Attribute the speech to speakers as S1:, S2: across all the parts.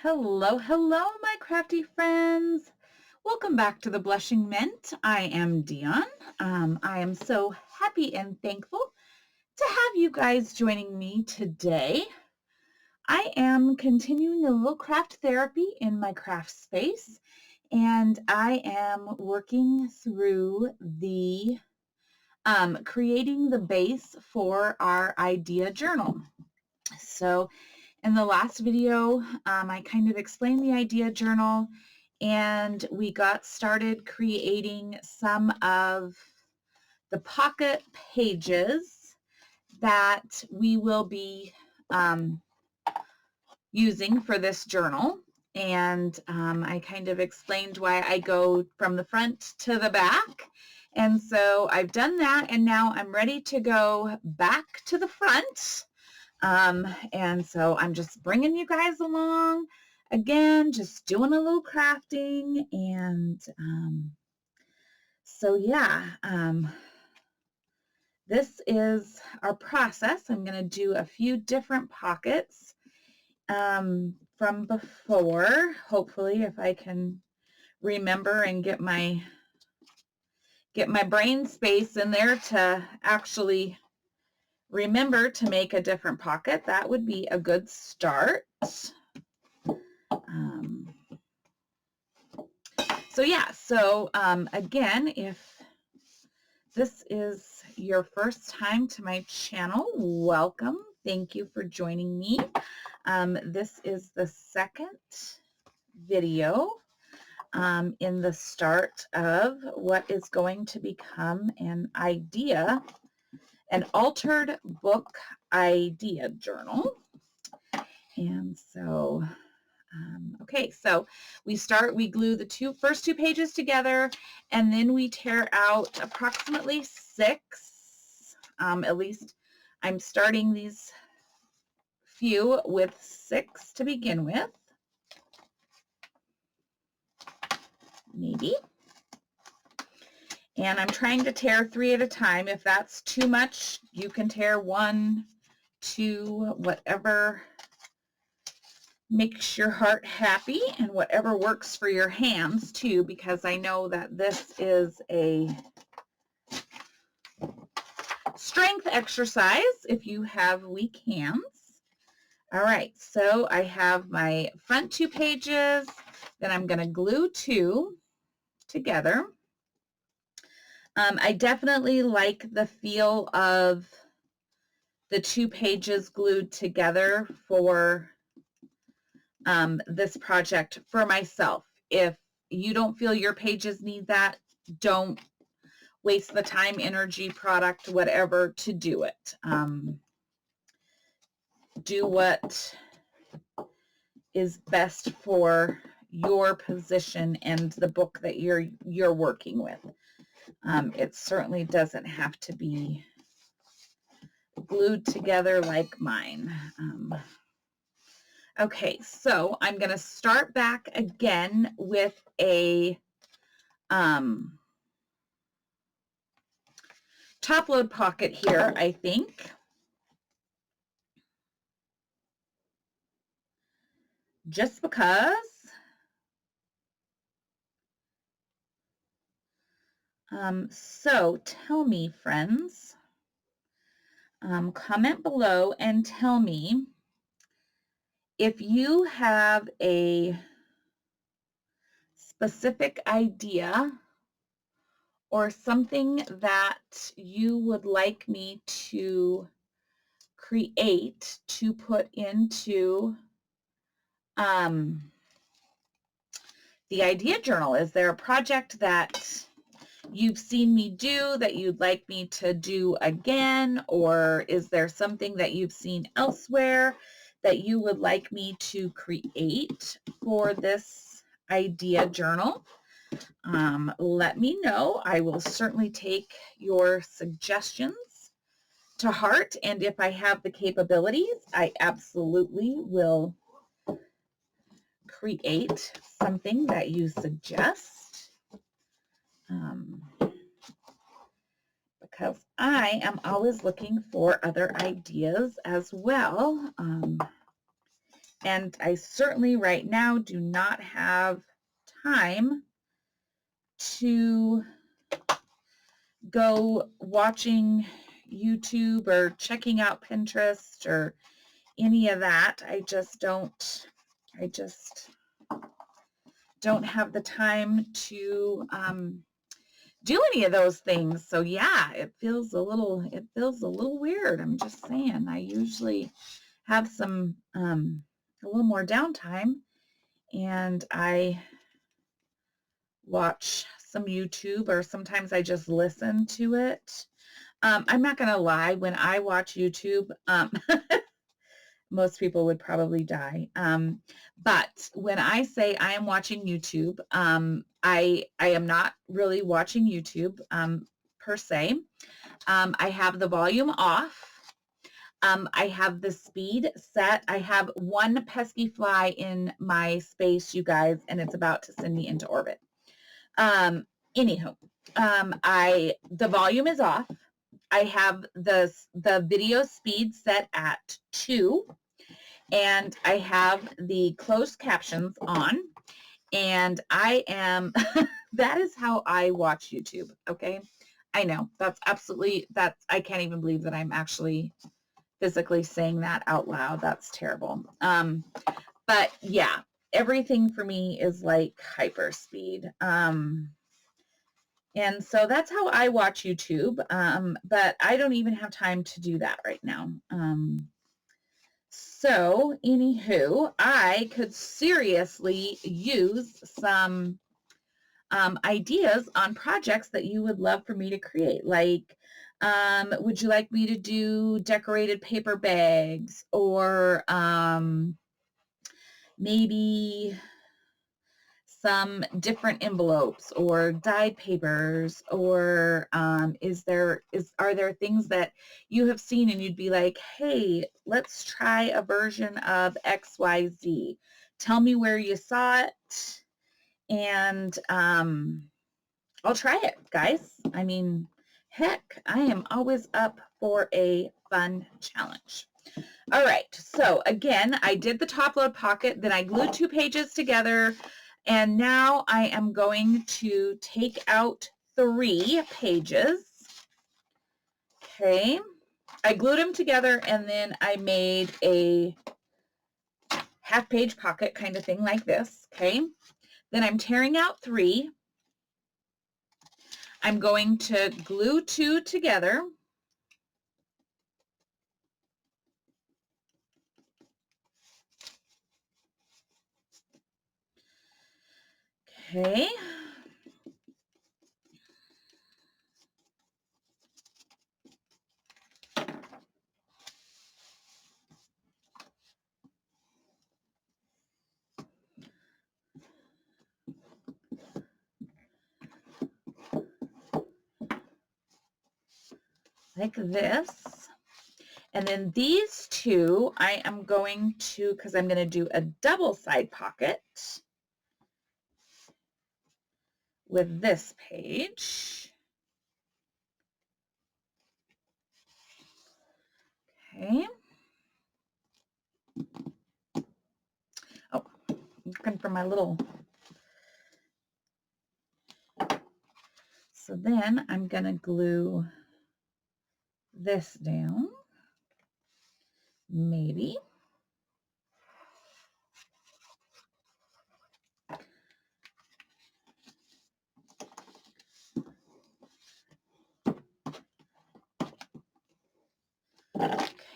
S1: Hello, hello, my crafty friends. Welcome back to the Blushing Mint. I am Dion. I am so happy and thankful to have you guys joining me today. I am continuing a little craft therapy in my craft space, and I am working through the creating the base for our idea journal. So in the last video, I kind of explained the idea journal and we got started creating some of the pocket pages that we will be using for this journal. And I kind of explained why I go from the front to the back. And so I've done that, and now I'm ready to go back to the front. And so I'm just bringing you guys along again, just doing a little crafting. And so yeah, this is our process. I'm going to do a few different pockets from before, hopefully, if I can remember and get my brain space in there to actually remember to make a different pocket. That would be a good start. So yeah, so again, if this is your first time to my channel, welcome. Thank you for joining me. This is the second video in the start of what is going to become an altered book idea journal. And so okay, so we glue the first two pages together, and then we tear out approximately 6. At least I'm starting these few with 6 to begin with. Maybe. And I'm trying to tear 3 at a time. If that's too much, you can tear 1, 2, whatever makes your heart happy and whatever works for your hands too, because I know that this is a strength exercise if you have weak hands. All right, so I have my front 2 pages, then I'm going to glue 2 together. I definitely like the feel of the 2 pages glued together for this project for myself. If you don't feel your pages need that, don't waste the time, energy, product, whatever to do it. Do what is best for your position and the book that you're working with. It certainly doesn't have to be glued together like mine. Okay, so I'm going to start back again with a top load pocket here, I think. Just because. So tell me, friends, comment below and tell me if you have a specific idea or something that you would like me to create to put into the idea journal. Is there a project that you've seen me do that you'd like me to do again, or is there something that you've seen elsewhere that you would like me to create for this idea journal? Let me know. I will certainly take your suggestions to heart, and if I have the capabilities, I absolutely will create something that you suggest, because I am always looking for other ideas as well. And I certainly right now do not have time to go watching YouTube or checking out Pinterest or any of that. I just don't have the time to do any of those things. So yeah, it feels a little weird. I'm just saying. I usually have some a little more downtime, and I watch some YouTube, or sometimes I just listen to it. I'm not gonna lie, when I watch YouTube, most people would probably die. But when I say I am watching YouTube, I am not really watching YouTube per se. I have the volume off. I have the speed set. I have one pesky fly in my space, you guys, and it's about to send me into orbit. Anywho, the volume is off. I have the video speed set at 2, and I have the closed captions on, and I am, that is how I watch YouTube, okay? I know, I can't even believe that I'm actually physically saying that out loud. That's terrible. But yeah, everything for me is like hyper speed. And so that's how I watch YouTube, but I don't even have time to do that right now. So anywho, I could seriously use some ideas on projects that you would love for me to create. Like, would you like me to do decorated paper bags, or maybe some different envelopes or dyed papers, or are there things that you have seen and you'd be like, hey, let's try a version of XYZ. Tell me where you saw it, and I'll try it, guys. I mean, heck, I am always up for a fun challenge. All right, so again, I did the top load pocket, then I glued 2 pages together, and now I am going to take out 3 pages. Okay, I glued them together, and then I made a half-page pocket kind of thing like this. Okay, then I'm tearing out 3. I'm going to glue 2 together. Okay. Like this. And then these 2, I am going to, because I'm going to do a double side pocket with this page. Okay. Oh, I'm looking for my little. So then I'm going to glue this down, maybe.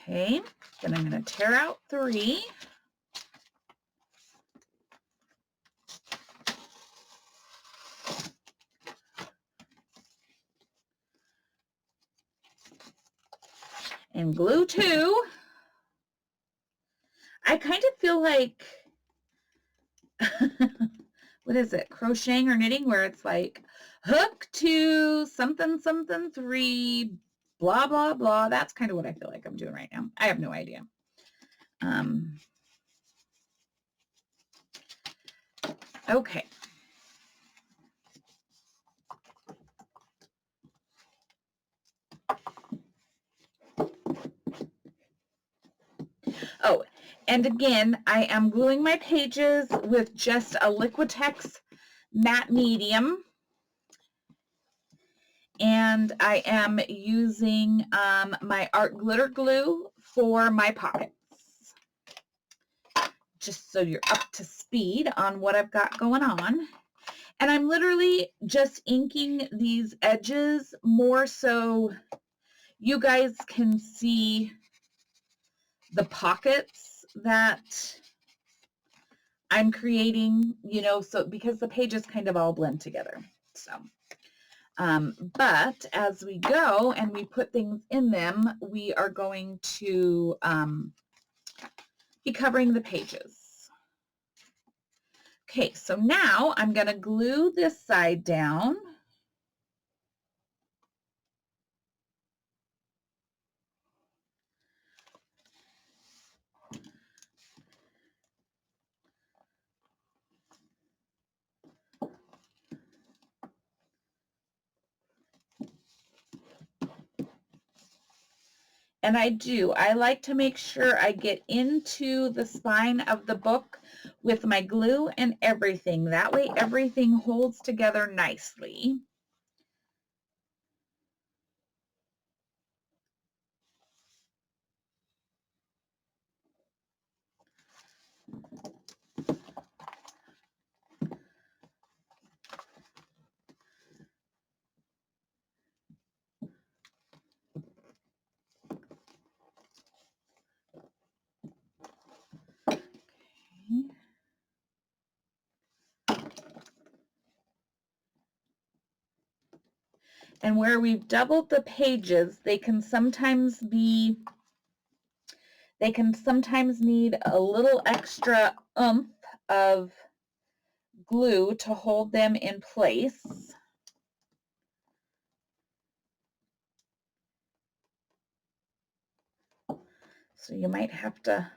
S1: Okay, then I'm going to tear out 3. And glue 2. I kind of feel like, what is it, crocheting or knitting, where it's like hook 2, something, something 3, blah, blah, blah. That's kind of what I feel like I'm doing right now. I have no idea. Okay. Oh, And again, I am gluing my pages with just a Liquitex matte medium. And I am using my art glitter glue for my pockets. Just so you're up to speed on what I've got going on. And I'm literally just inking these edges more so you guys can see the pockets that I'm creating, you know, so because the pages kind of all blend together. So, but as we go and we put things in them, we are going to be covering the pages. Okay, so now I'm going to glue this side down. And I like to make sure I get into the spine of the book with my glue and everything. That way everything holds together nicely. And where we've doubled the pages, they can sometimes need a little extra oomph of glue to hold them in place. So you might have to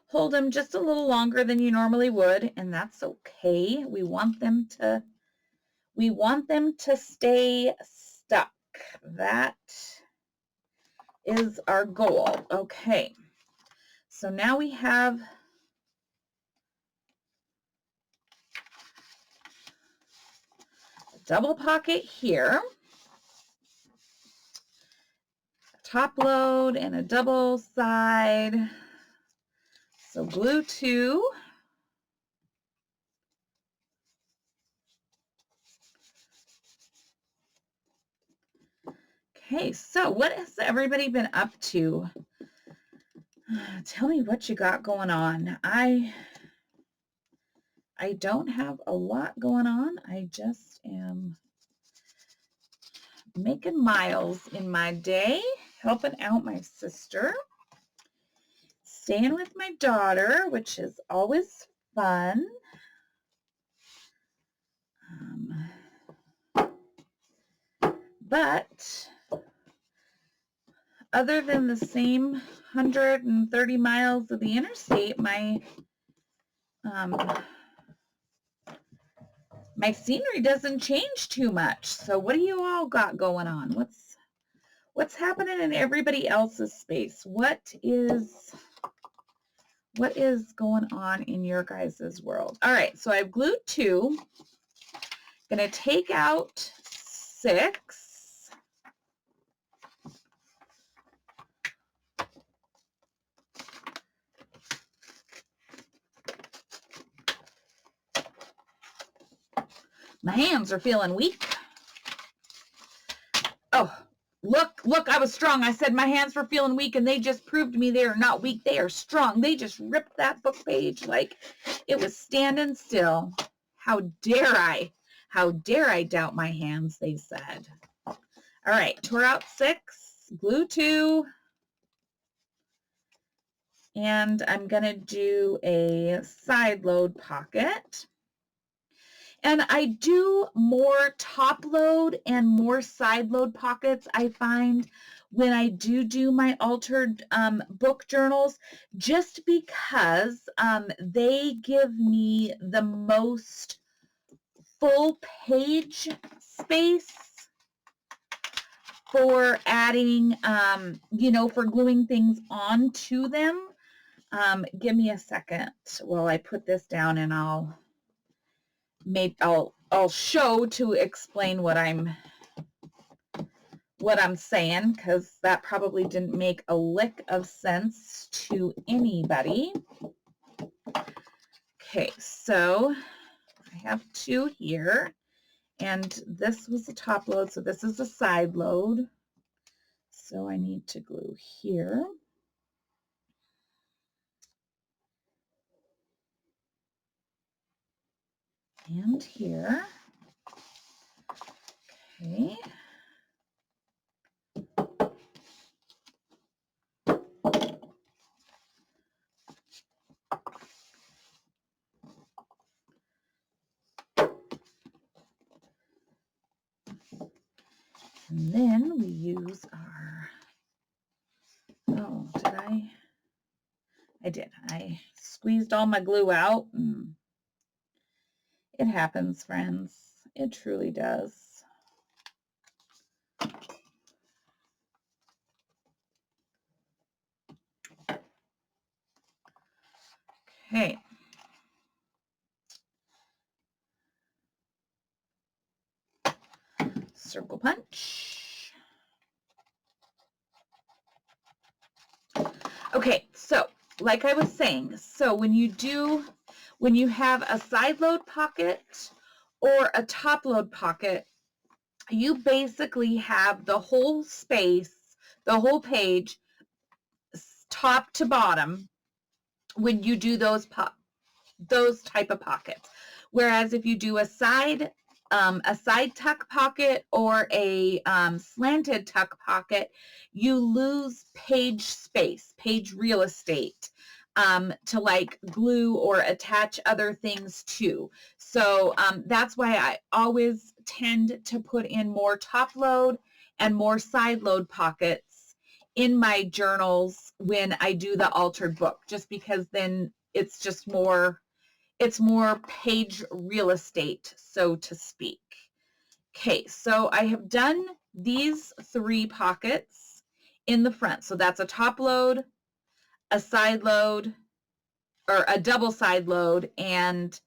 S1: hold them just a little longer than you normally would, and that's okay. We want them to stay stuck. That is our goal. Okay. So now we have a double pocket here, a top load and a double side. So glue 2. Okay, so what has everybody been up to? Tell me what you got going on. I don't have a lot going on. I just am making miles in my day, helping out my sister, staying with my daughter, which is always fun. But other than the same 130 miles of the interstate, my scenery doesn't change too much. So what do you all got going on? What's happening in everybody else's space? What is going on in your guys' world? All right, so I've glued 2. Gonna take out 6. My hands are feeling weak. Oh, look, I was strong. I said my hands were feeling weak, and they just proved to me they are not weak. They are strong. They just ripped that book page like it was standing still. How dare I? How dare I doubt my hands, they said. All right, tore out 6, glue 2, and I'm going to do a side load pocket. And I do more top load and more side load pockets, I find, when I do my altered book journals, just because they give me the most full page space for adding, you know, for gluing things onto them. Give me a second while I put this down, and I'll show to explain what I'm saying, because that probably didn't make a lick of sense to anybody. Okay, so I have 2 here, and this was the top load, so this is a side load. So I need to glue here. And here. Okay. And then we use our, oh, I did. I squeezed all my glue out. And it happens, friends. It truly does. Okay. Circle punch. Okay, so like I was saying, so when you have a side load pocket or a top load pocket, you basically have the whole space, the whole page, top to bottom, when you do those type of pockets. Whereas if you do a side tuck pocket or a slanted tuck pocket, you lose page space, page real estate, to like glue or attach other things to. So that's why I always tend to put in more top load and more side load pockets in my journals when I do the altered book, just because then it's just more page real estate, so to speak. Okay, so I have done these 3 pockets in the front. So that's a top load, a side load, or a double side load, and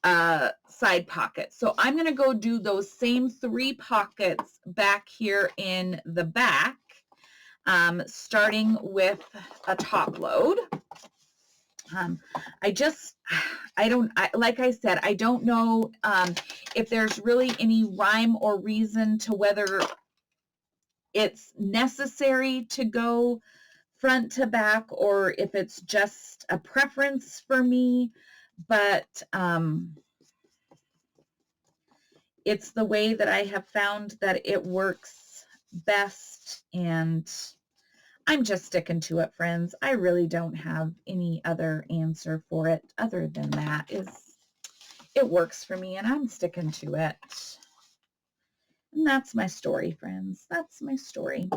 S1: a side pocket. So I'm going to go do those same 3 pockets back here in the back, starting with a top load. Like I said, I don't know if there's really any rhyme or reason to whether it's necessary to go front to back or if it's just a preference for me, but it's the way that I have found that it works best, and I'm just sticking to it, friends. I really don't have any other answer for it other than that. It works for me, and I'm sticking to it. And that's my story, friends. That's my story.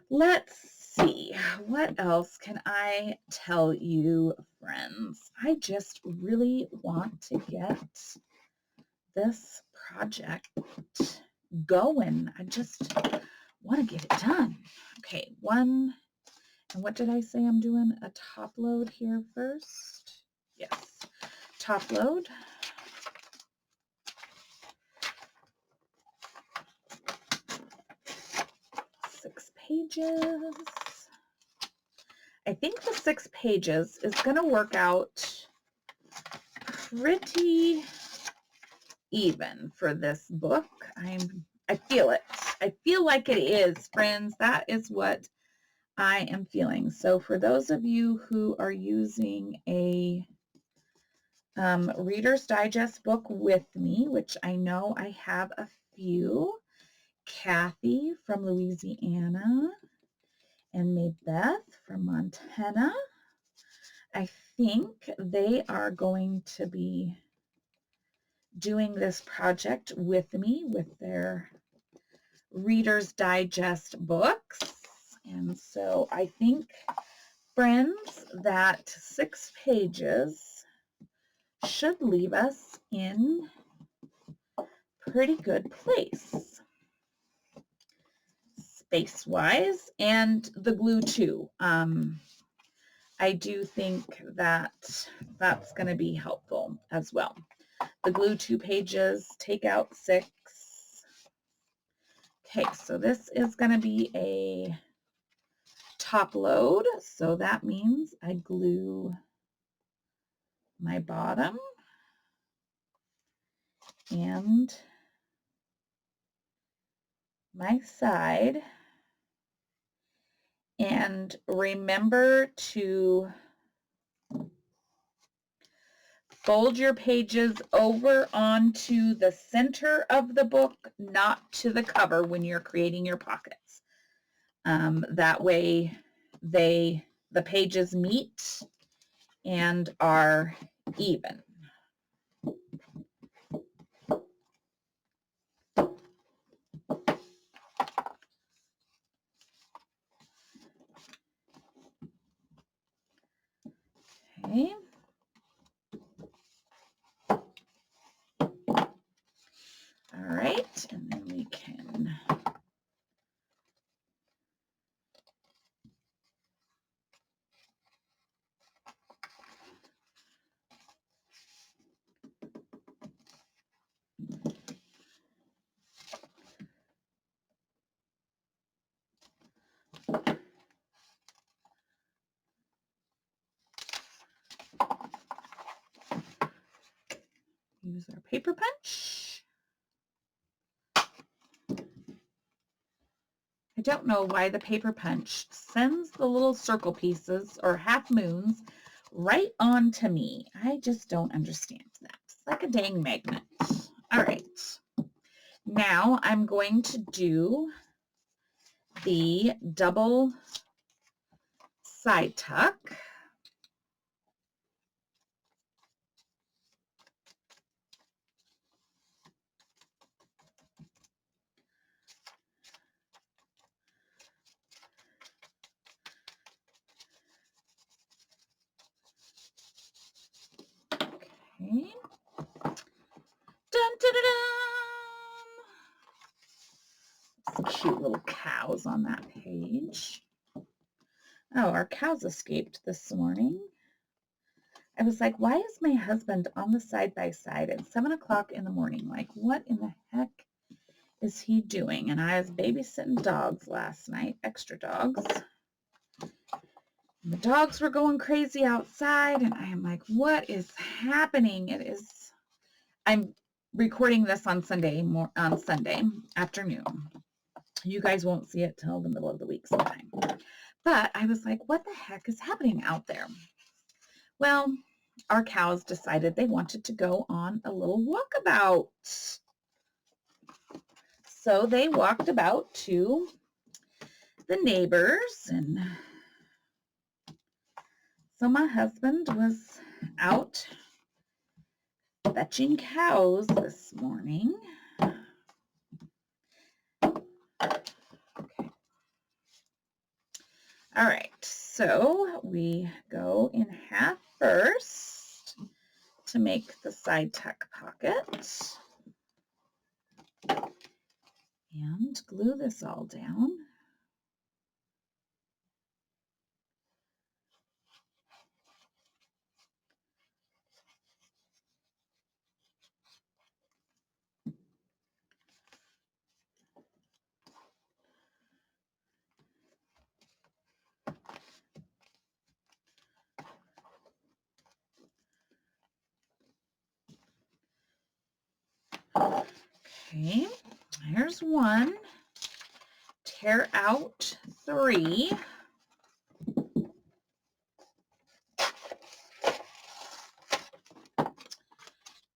S1: Let's see. What else can I tell you, friends? I just really want to get this project going. I just want to get it done. Okay, and what did I say I'm doing? A top load here first? Yes, top load. Six pages. I think the 6 pages is going to work out pretty even for this book. I feel it. I feel like it is, friends. That is what I am feeling. So for those of you who are using a Reader's Digest book with me, which I know I have a few, Kathy from Louisiana and Maybeth from Montana, I think they are going to be doing this project with me with their Reader's Digest books. And so I think, friends, that 6 pages should leave us in pretty good place, space-wise, and the glue too. I do think that that's going to be helpful as well. The glue 2 pages, take out 6. Okay, so this is going to be a top load, so that means I glue my bottom and my side. And remember to fold your pages over onto the center of the book, not to the cover when you're creating your pockets. That way the pages meet and are even. Okay. All right, and then we can use our paper punch. I don't know why the paper punch sends the little circle pieces or half moons right on to me. I just don't understand that. It's like a dang magnet. All right. Now I'm going to do the double side tuck. Okay. Dun, dun, dun, dun. Some cute little cows on that page. Oh, our cows escaped this morning. I was like, why is my husband on the side-by-side at 7 o'clock in the morning? Like, what in the heck is he doing? And I was babysitting dogs last night, extra dogs. And the dogs were going crazy outside, and I am like, what is happening? I'm recording this on Sunday afternoon. You guys won't see it till the middle of the week sometime. But I was like, what the heck is happening out there? Well, our cows decided they wanted to go on a little walkabout. So they walked about to the neighbors, and so my husband was out fetching cows this morning. Okay. All right, so we go in half first to make the side tuck pocket and glue this all down. Okay, here's one. Tear out 3.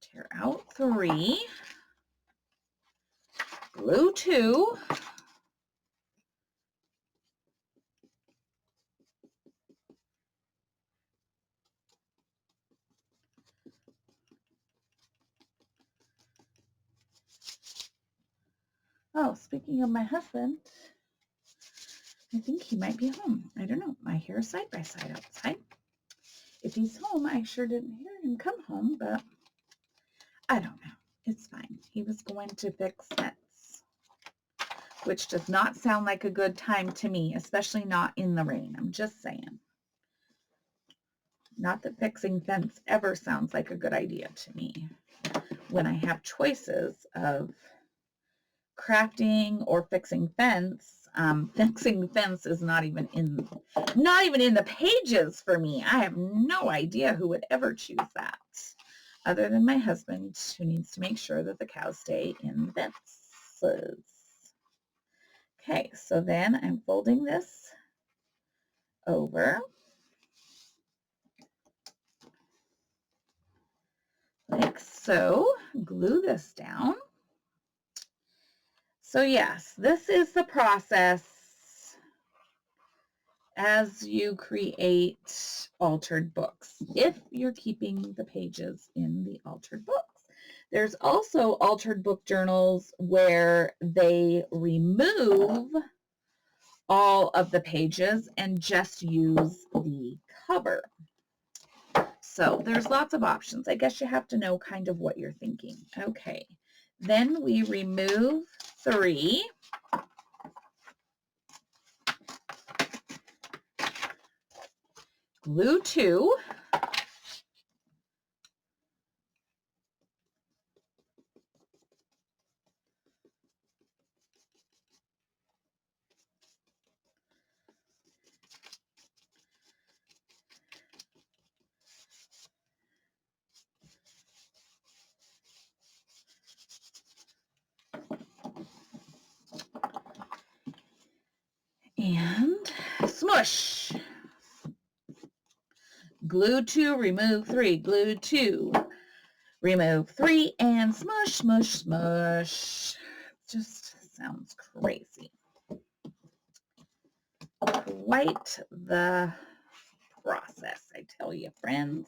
S1: Tear out 3. Glue 2. Oh, speaking of my husband, I think he might be home. I don't know. I hear a side-by-side outside. If he's home, I sure didn't hear him come home, but I don't know. It's fine. He was going to fix fence, which does not sound like a good time to me, especially not in the rain. I'm just saying. Not that fixing fence ever sounds like a good idea to me when I have choices of crafting or fixing fence. Fixing fence is not even in the pages for me. I have no idea who would ever choose that other than my husband, who needs to make sure that the cows stay in the fences. Okay, so then I'm folding this over like so. Glue this down. So yes, this is the process as you create altered books, if you're keeping the pages in the altered books. There's also altered book journals where they remove all of the pages and just use the cover. So there's lots of options. I guess you have to know kind of what you're thinking. Okay, then we remove 3. Glue 2. And smush. Glue 2, remove 3, glue 2, remove 3, and smush, smush, smush. Just sounds crazy. Quite the process, I tell you, friends.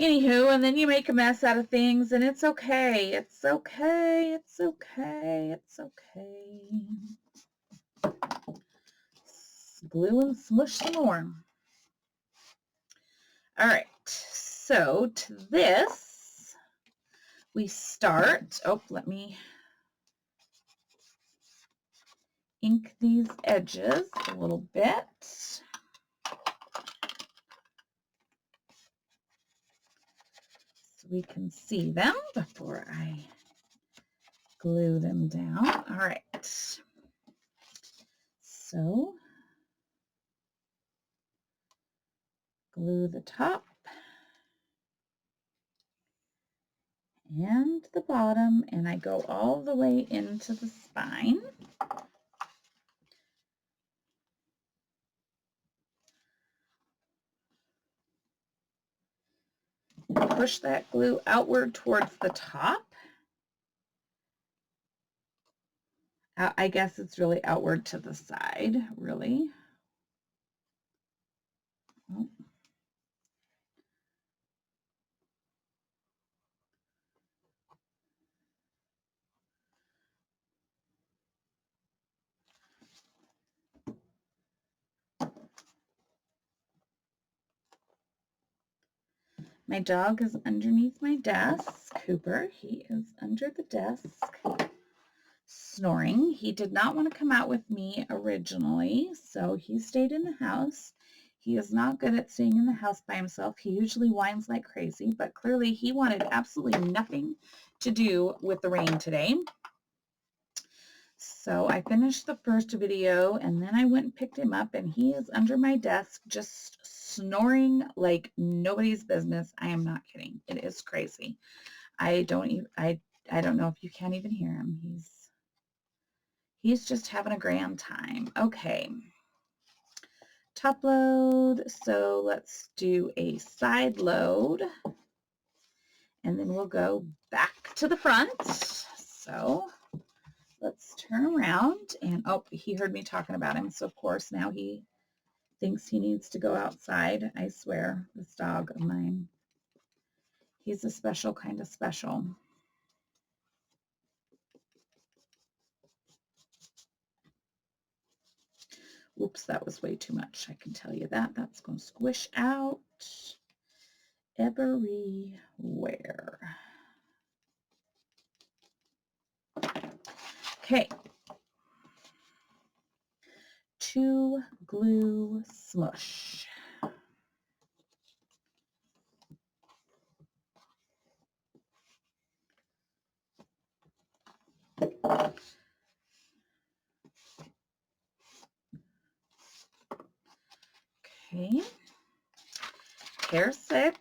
S1: Anywho, and then you make a mess out of things, and it's okay. It's okay. It's okay. It's okay. Glue and smush some more. All right. So to this, we start. Oh, let me ink these edges a little bit. So we can see them before I glue them down. All right. So glue the top and the bottom, and I go all the way into the spine. And push that glue outward towards the top. I guess it's really outward to the side, really. Oh. My dog is underneath my desk. Cooper, he is under the desk snoring. He did not want to come out with me originally, so he stayed in the house. He is not good at staying in the house by himself. He usually whines like crazy, but clearly he wanted absolutely nothing to do with the rain today. So I finished the first video, and then I went and picked him up, and he is under my desk just snoring like nobody's business. I am not kidding. It is crazy. I don't know if you can't even hear him. He's just having a grand time. Okay. Top load. So let's do a side load, and then we'll go back to the front. So let's turn around, and oh, he heard me talking about him, so of course now he thinks he needs to go outside. I swear, this dog of mine, he's a special kind of special. Oops, that was way too much. I can tell you that. That's going to squish out everywhere. Okay. To glue smush. Okay. Pair 6.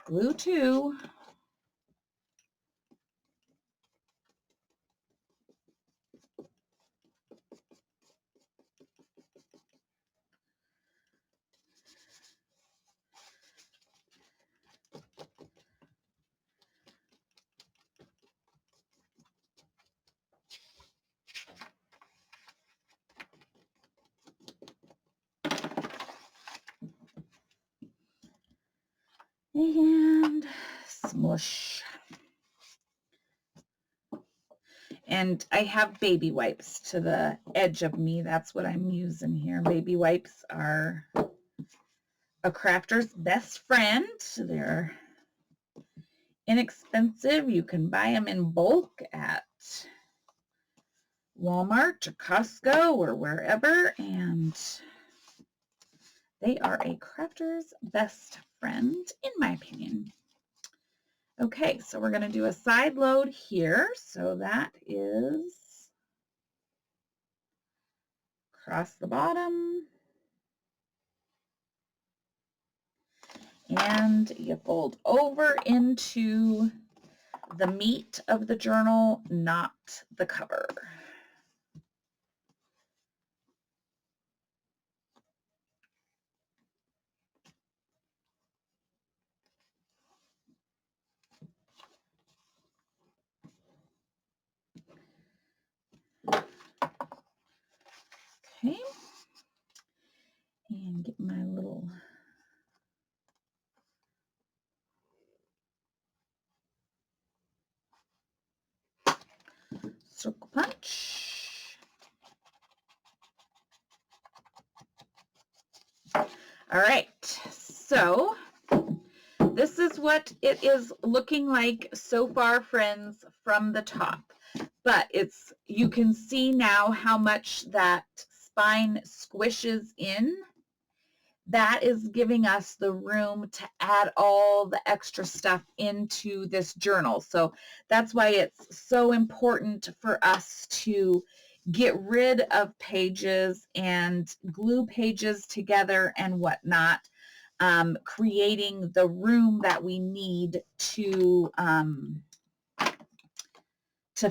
S1: Glue 2. And smush. And I have baby wipes to the edge of me. That's what I'm using here. Baby wipes are a crafter's best friend. They're inexpensive. You can buy them in bulk at Walmart or Costco or wherever, and they are a crafter's best friend, in my opinion. Okay, so we're going to do a side load here. So that is across the bottom. And you fold over into the meat of the journal, not the cover. Okay. And get my little circle punch. All right, so this is what it is looking like so far, friends, from the top. But you can see now how much that spine squishes in. That is giving us the room to add all the extra stuff into this journal. So that's why it's so important for us to get rid of pages and glue pages together and whatnot, creating the room that we need to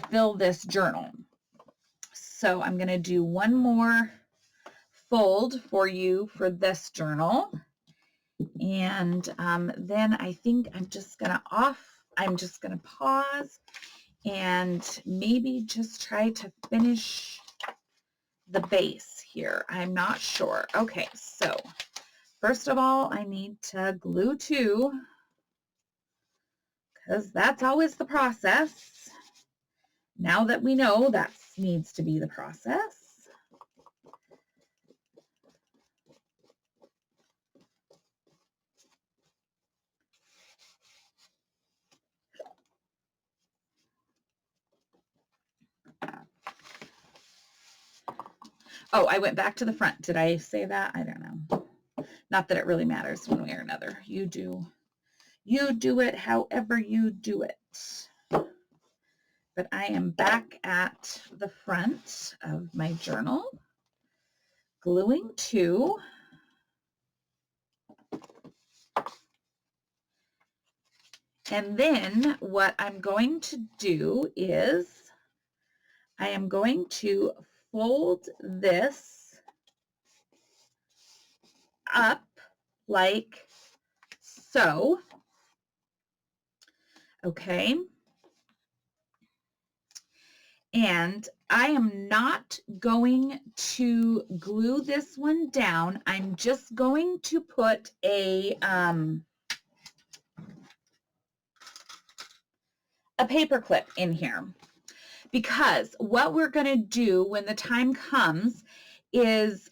S1: fill this journal. So I'm going to do one more fold for you for this journal. And then I think I'm just going to pause and maybe just try to finish the base here. I'm not sure. Okay, so first of all, I need to glue 2 because that's always the process. Now that we know that needs to be the process. Oh, I went back to the front. Did I say that? I don't know. Not that it really matters one way or another. You do it however you do it. But I am back at the front of my journal, gluing 2. And then what I'm going to do is I am going to fold this up like so. Okay. And I am not going to glue this one down. I'm just going to put a paper clip in here, because what we're going to do when the time comes is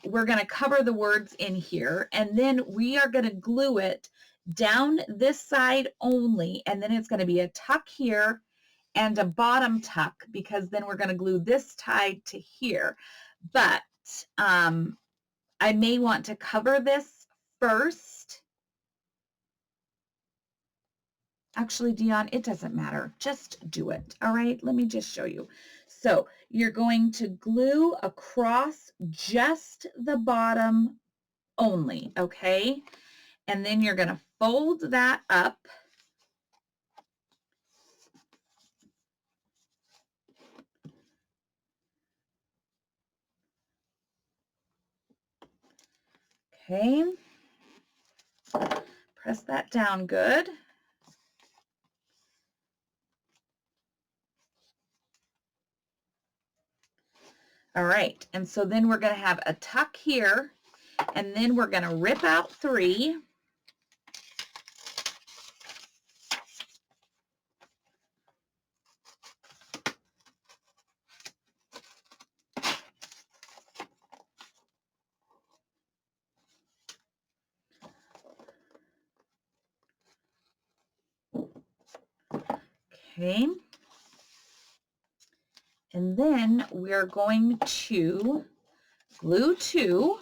S1: we're going to cover the words in here, and then we are going to glue it down this side only, and then it's going to be a tuck here and a bottom tuck, because then we're going to glue this side to here. But I may want to cover this first. Actually, Dion, it doesn't matter. Just do it. All right, let me just show you. So you're going to glue across just the bottom only, okay? And then you're going to fold that up. Okay. Press that down good. All right, and so then we're going to have a tuck here, and then we're going to rip out 3. Okay. And then we're going to glue 2.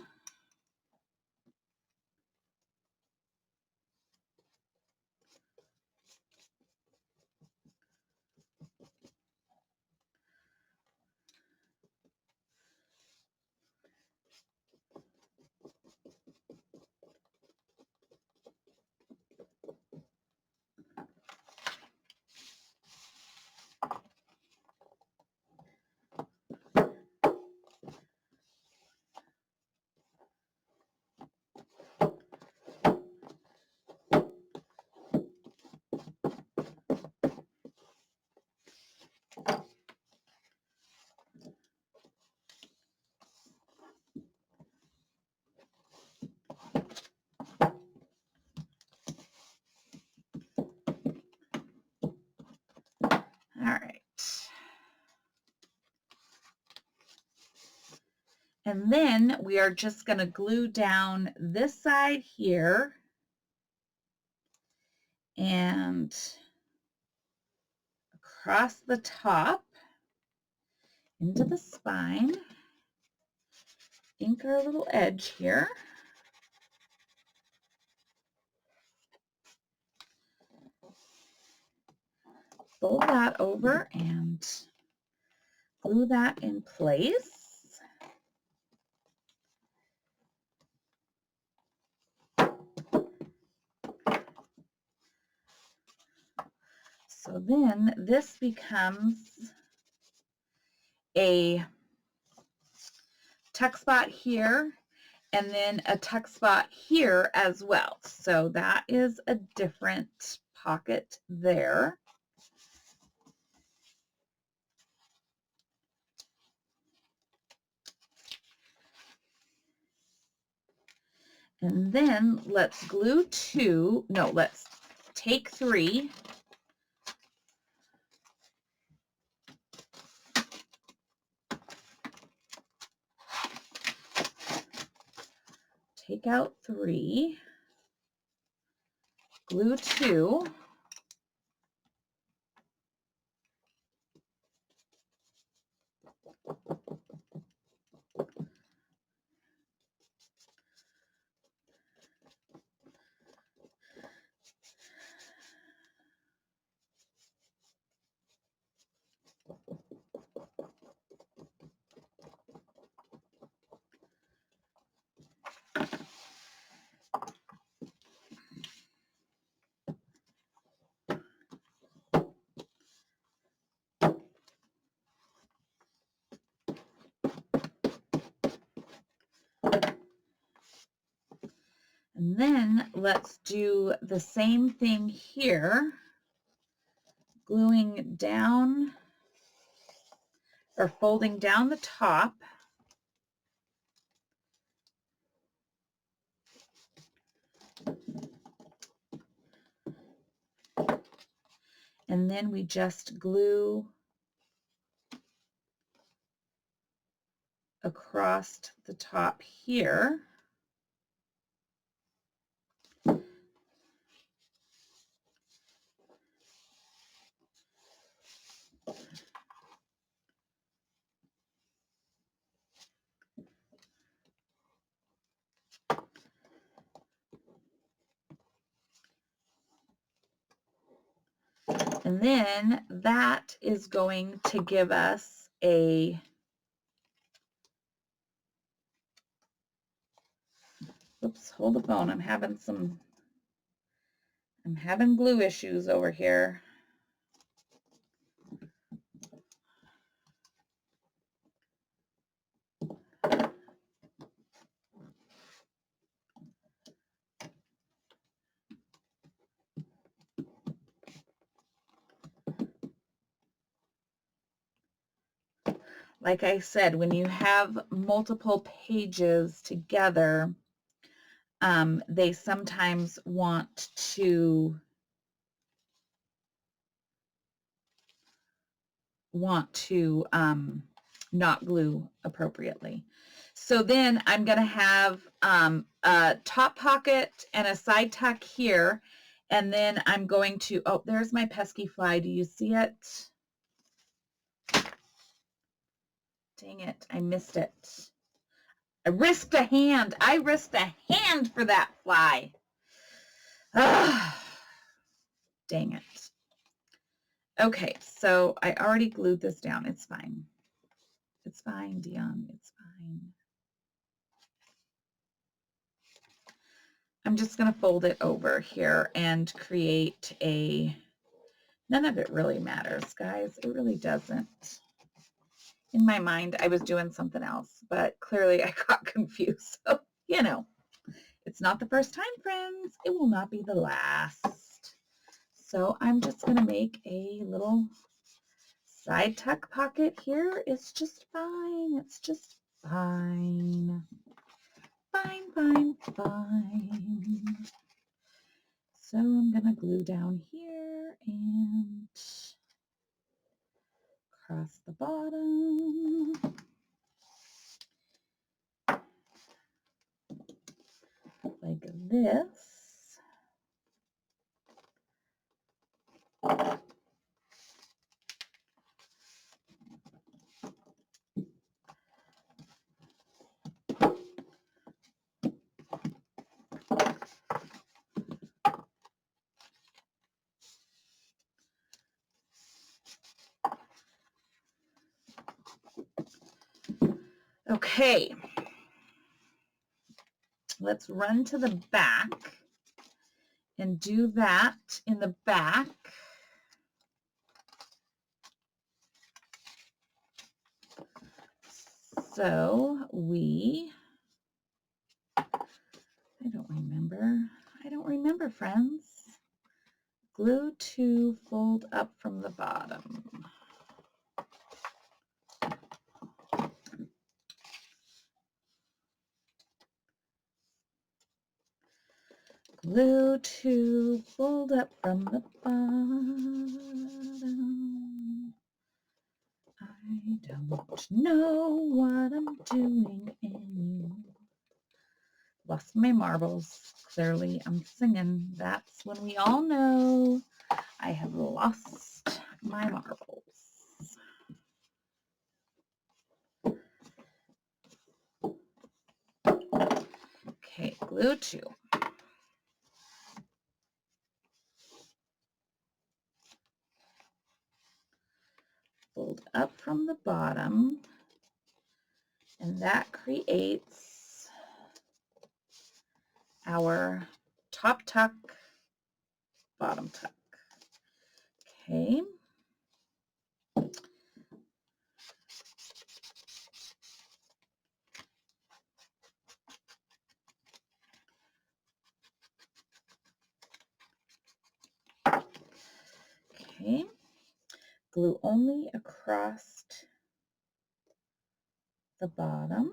S1: All right. And then we are just going to glue down this side here and across the top into the spine. Ink our little edge here. Fold that over and glue that in place. So then this becomes a tuck spot here and then a tuck spot here as well. So that is a different pocket there. And then let's glue 2, no, let's take 3. Take out 3, glue 2, and then let's do the same thing here, gluing down or folding down the top. And then we just glue across the top here. And then that is going to give us a oops, hold the phone. I'm having glue issues over here. Like I said, when you have multiple pages together, they sometimes want to not glue appropriately. So then I'm going to have a top pocket and a side tuck here, and then I'm going to, oh, there's my pesky fly. Do you see it? Dang it, I missed it. I risked a hand. I risked a hand for that fly. Ah, dang it. Okay, so I already glued this down. It's fine. It's fine, Dion. It's fine. I'm just going to fold it over here and create a, none of it really matters, guys. It really doesn't. In my mind, I was doing something else, but clearly I got confused. So, you know, it's not the first time, friends. It will not be the last. So I'm just going to make a little side tuck pocket here. It's just fine. It's just fine. Fine, fine, fine. So I'm going to glue down here and across the bottom. Like this. Okay, let's run to the back and do that in the back. So I don't remember, friends. Glue to fold up from the bottom. Glue to fold up from the bottom. I don't know what I'm doing anymore. Lost my marbles. Clearly, I'm singing. That's when we all know I have lost my marbles. Okay, glue two. Fold up from the bottom, and that creates our top tuck, bottom tuck. Okay. Okay. Glue only across the bottom.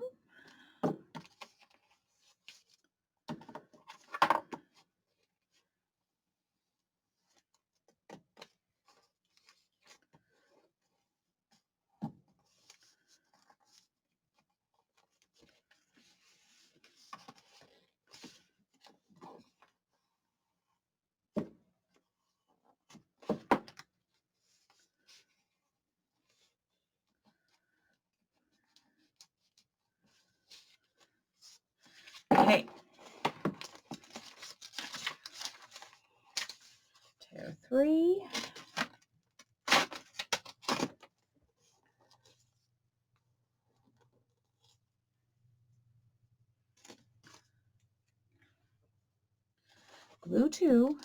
S1: Okay. Tear 3. Glue 2.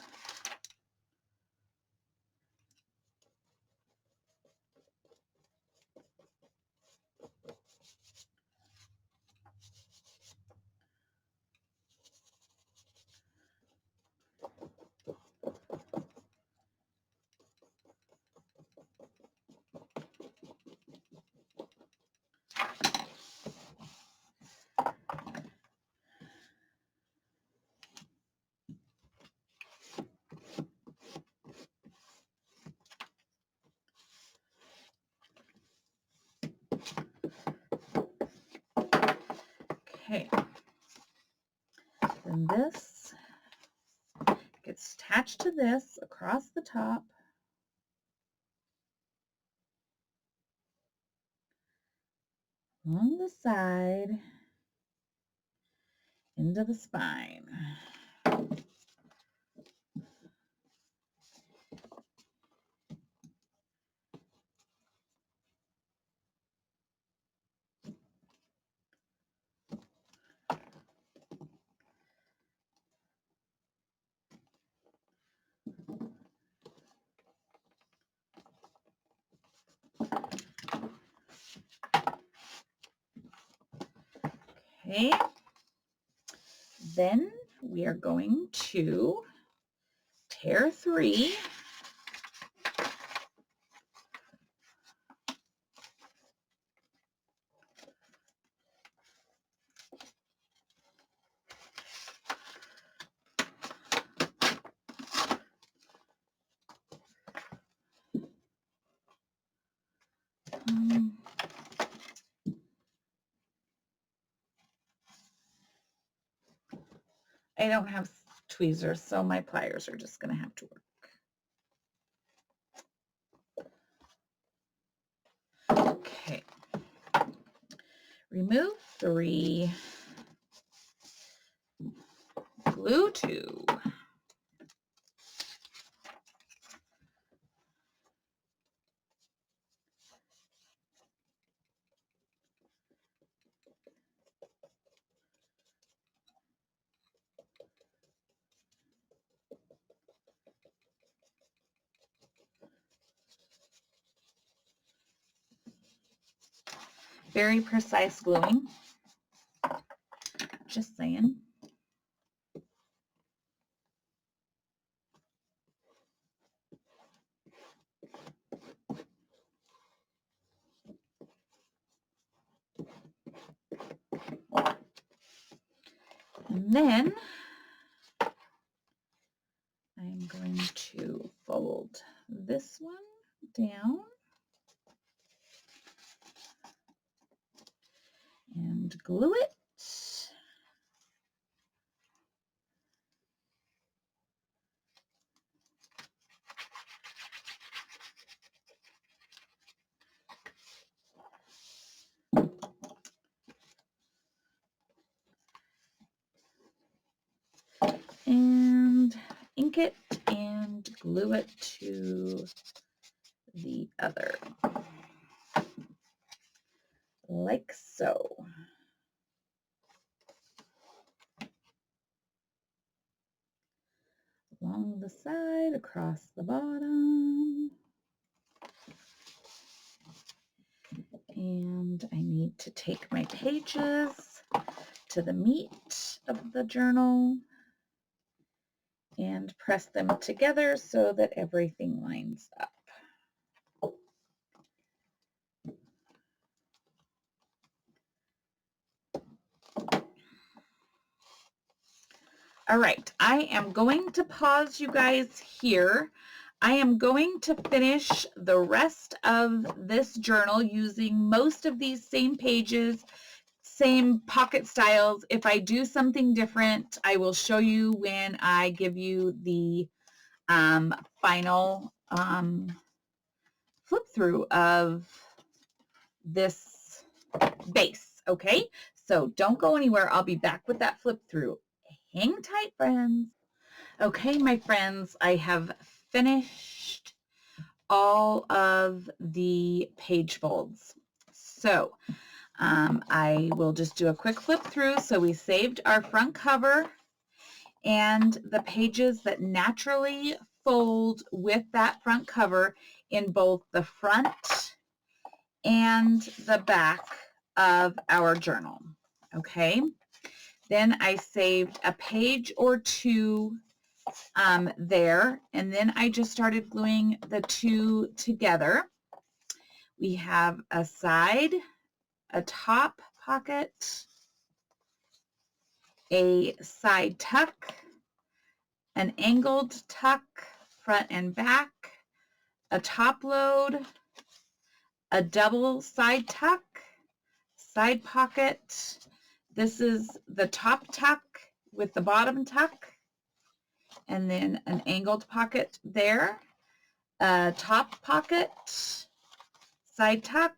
S1: Okay. Then this gets attached to this across the top. Along the side into the spine. Okay. Then we are going to tear 3. I don't have tweezers, so my pliers are just going to have to work. Okay. Remove 3. Glue 2. Very precise gluing. Just saying. And then I'm going to fold this one down and glue it. And ink it and glue it to the other, like so. Along the side, across the bottom. And I need to take my pages to the meat of the journal and press them together so that everything lines up. All right, I am going to pause you guys here. I am going to finish the rest of this journal using most of these same pages, same pocket styles. If I do something different, I will show you when I give you the final flip through of this base, okay? So don't go anywhere. I'll be back with that flip through. Hang tight, friends. Okay, my friends, I have finished all of the page folds. So I will just do a quick flip through. So we saved our front cover and the pages that naturally fold with that front cover in both the front and the back of our journal. Okay. Then I saved a page or two there, and then I just started gluing the two together. We have a side, a top pocket, a side tuck, an angled tuck, front and back, a top load, a double side tuck, side pocket. This is the top tuck with the bottom tuck, and then an angled pocket there, a top pocket, side tuck,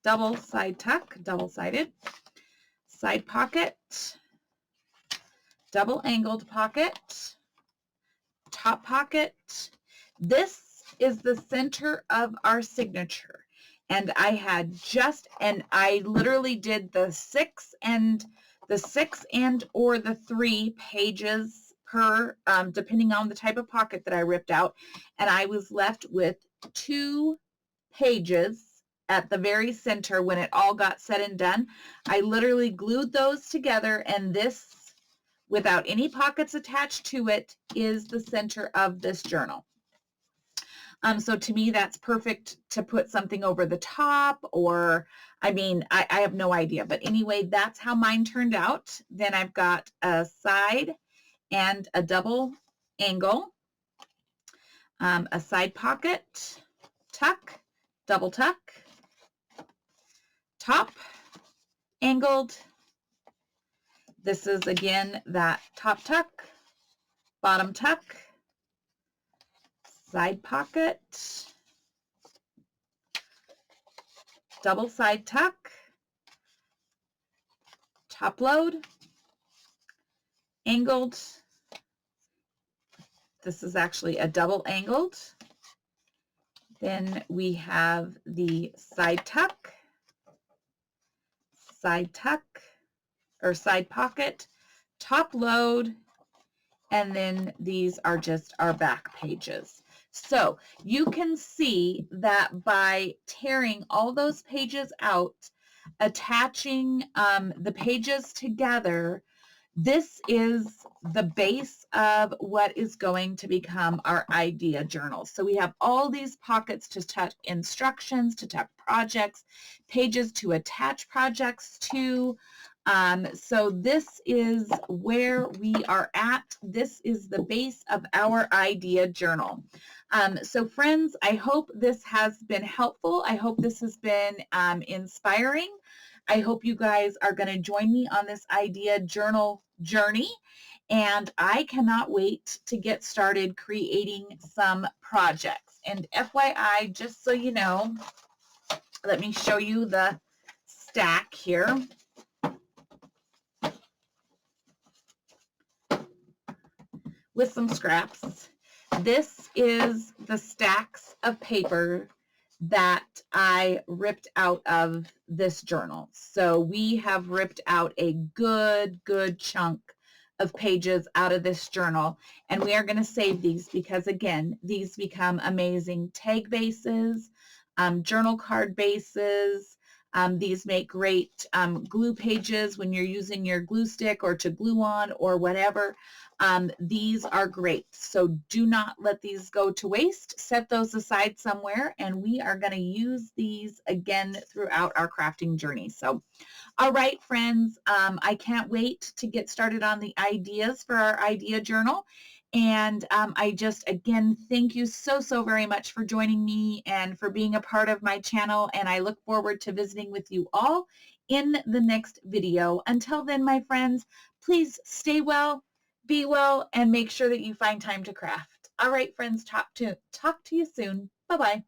S1: double side tuck, double-sided, side pocket, double angled pocket, top pocket. This is the center of our signature. And I had I literally did the six and or the 3 pages per, depending on the type of pocket that I ripped out. And I was left with 2 pages at the very center when it all got said and done. I literally glued those together, and this, without any pockets attached to it, is the center of this journal. So to me, that's perfect to put something over the top, or, I mean, I have no idea. But anyway, that's how mine turned out. Then I've got a side and a double angle, a side pocket, tuck, double tuck, top, angled. This is, again, that top tuck, bottom tuck, side pocket, double side tuck, top load, angled. This is actually a double angled. Then we have the side tuck, or side pocket, top load, and then these are just our back pages. So you can see that by tearing all those pages out, attaching the pages together, this is the base of what is going to become our idea journal. So we have all these pockets to tuck instructions, to tuck projects, pages to attach projects to. So this is where we are at. This is the base of our idea journal. So friends, I hope this has been helpful. I hope this has been inspiring. I hope you guys are going to join me on this idea journal journey, and I cannot wait to get started creating some projects. And FYI, just so you know, let me show you the stack here. With some scraps. This is the stacks of paper that I ripped out of this journal. So we have ripped out a good chunk of pages out of this journal, and we are going to save these because, again, these become amazing tag bases, journal card bases, These make great glue pages when you're using your glue stick or to glue on or whatever. These are great. So do not let these go to waste. Set those aside somewhere, and we are going to use these again throughout our crafting journey. So, all right, friends, I can't wait to get started on the ideas for our idea journal. And I just, again, thank you so, so very much for joining me and for being a part of my channel. And I look forward to visiting with you all in the next video. Until then, my friends, please stay well, be well, and make sure that you find time to craft. All right, friends, talk to you soon. Bye-bye.